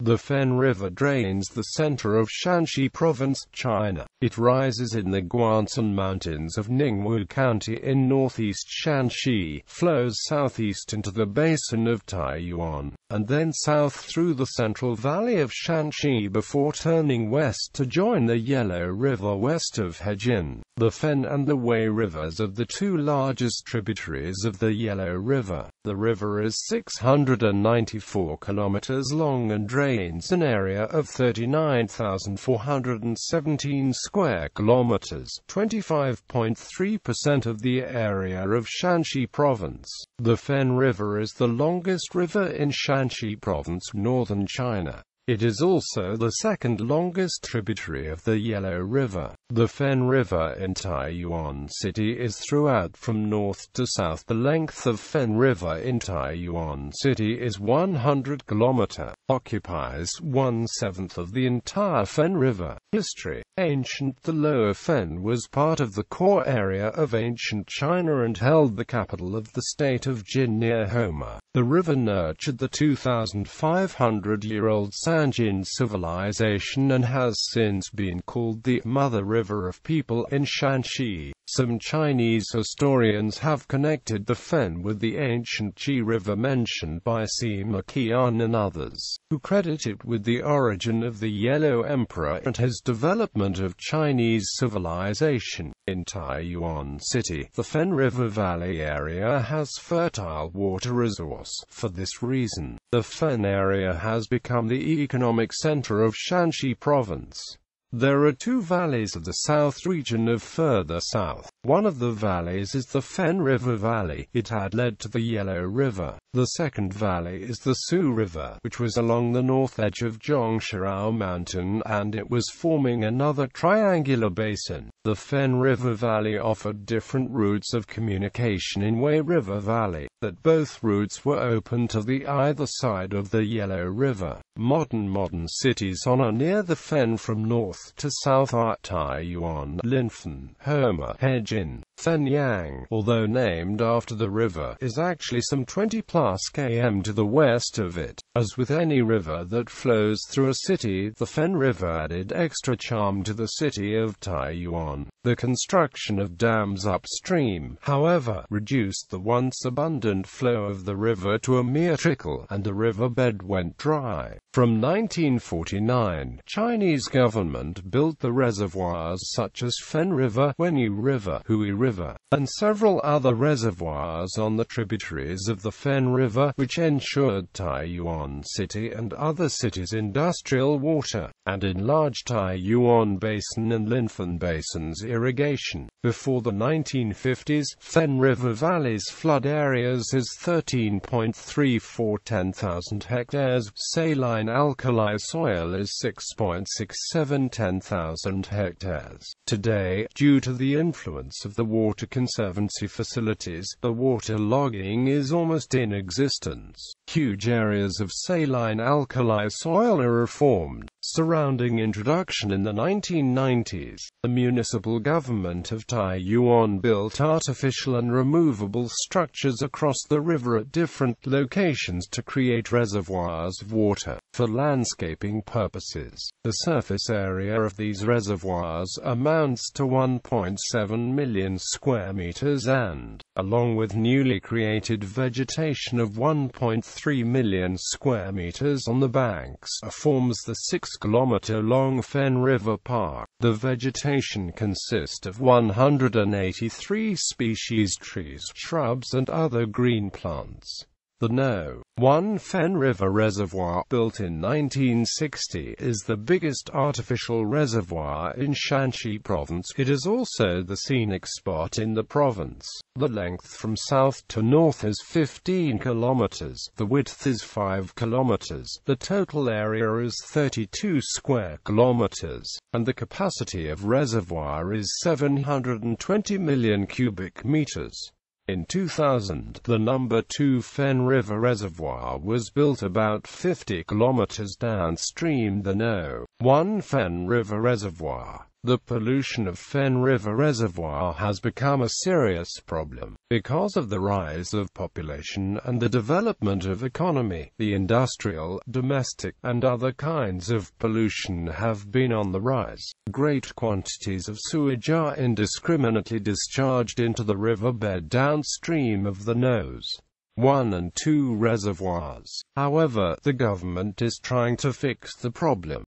The Fen River drains the center of Shanxi Province, China. It rises in the Guancen Mountains of Ningwu County in northeast Shanxi, flows southeast into the basin of Taiyuan, and then south through the central valley of Shanxi before turning west to join the Yellow River west of Hejin.The Fen and the Wei Rivers are the two largest tributaries of the Yellow River. The river is 694 kilometers long and drains an area of 39,417 square kilometers, 25.3% of the area of Shanxi Province. The Fen River is the longest river in Shanxi Province, northern China. It is also the second longest tributary of the Yellow River. The Fen River in Taiyuan City is throughout from north to south. The length of Fen River in Taiyuan City is 100 km, occupies 1/7 of the entire Fen River. History. Ancient. The Lower Fen was part of the core area of ancient China and held the capital of the state of Jin near Homa. The river nurtured the 2,500-year-old Shanxi civilization and has since been called the Mother River of People in Shanxi. Some Chinese historians have connected the Fen with the ancient Qi River mentioned by Sima Qian and others, who credit it with the origin of the Yellow Emperor and his development of Chinese civilization. In Taiyuan City, the Fen River Valley area has fertile water resource. For this reason, the Fen area has become the economic center of Shanxi Province. There are two valleys of the south region of further south. One of the valleys is the Fen River Valley. It had led to the Yellow River. The second valley is the Su River, which was along the north edge of Zhongshan Mountain, and it was forming another triangular basin. The Fen River Valley offered different routes of communication in Wei River Valley, that both routes were open to the either side of the Yellow River. Modern cities on or near the Fen from north to south are Taiyuan, Linfen, Homa, Hejin. Fenyang, although named after the river, is actually some 20+ km to the west of it. As with any river that flows through a city, the Fen River added extra charm to the city of Taiyuan. The construction of dams upstream, however, reduced the once abundant flow of the river to a mere trickle, and the riverbed went dry. From 1949, Chinese government built the reservoirs such as Fen River, Wenyu River, Hui River, and several other reservoirs on the tributaries of the Fen River, which ensured Taiyuan City and other cities industrial water, and enlarged Taiyuan Basin and Linfen Basin's irrigation. Before the 1950s, Fen River Valley's flood areas is 13.34 10,000 hectares. Saline alkali soil is 6.67 10,000 hectares. Today, due to the influence of the water conservancy facilities, the water logging is almost in existence. Huge areas of saline alkali soil are reformed. Surrounding introduction in the 1990s, the municipal government of Taiyuan built artificial and removable structures across the river at different locations to create reservoirs of water. For landscaping purposes, the surface area of these reservoirs amounts to 1.7 million square meters and, along with newly created vegetation of 1.3 million square meters on the banks, forms the 6-kilometer-long Fen River Park. The vegetation consists of 183 species trees, shrubs and other green plants. The No. 1 Fen River Reservoir, built in 1960, is the biggest artificial reservoir in Shanxi Province. It is also the scenic spot in the province. The length from south to north is 15 kilometers. The width is 5 kilometers. The total area is 32 square kilometers, and the capacity of reservoir is 720 million cubic meters. In 2000, the No. 2 Fen River Reservoir was built about 50 kilometers downstream. The No. 1 Fen River Reservoir The pollution of Fen River Reservoir has become a serious problem. Because of the rise of population and the development of economy, the industrial, domestic, and other kinds of pollution have been on the rise. Great quantities of sewage are indiscriminately discharged into the riverbed downstream of the Nose 1 and 2 reservoirs. However, the government is trying to fix the problem.